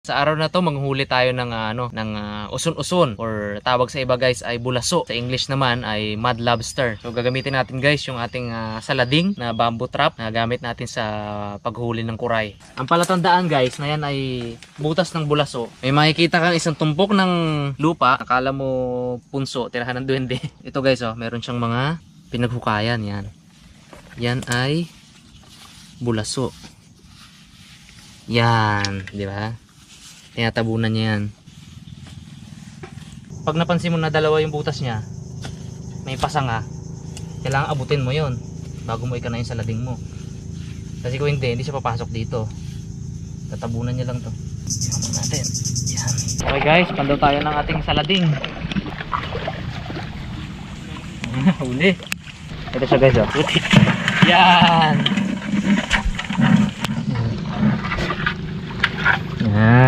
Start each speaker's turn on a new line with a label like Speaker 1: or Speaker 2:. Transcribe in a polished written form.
Speaker 1: Sa araw na to manghuli tayo ng uson-uson or tawag sa iba guys ay bulaso. Sa English naman ay mud lobster. So gagamitin natin guys yung ating salading na bamboo trap na gamit natin sa paghuli ng kuray. Ang palatandaan guys na yan ay butas ng bulaso. May makikita kang isang tumpok ng lupa. Akala mo punso, tirahan ng duwende. Ito guys meron siyang mga pinaghukayan yan. Yan ay bulaso. Yan, di ba? Tinatabunan niya yan. Pag napansin mo na dalawa yung butas niya, may pasanga, kailangan abutin mo yon bago mo ikanain sa lading mo. Kasi kung hindi siya papasok dito. Tatabunan niya lang to. Tingnan natin. Yan. Okay guys, pandaw tayo ng ating salading. Huli. Ito siya guys. Yan. Yan.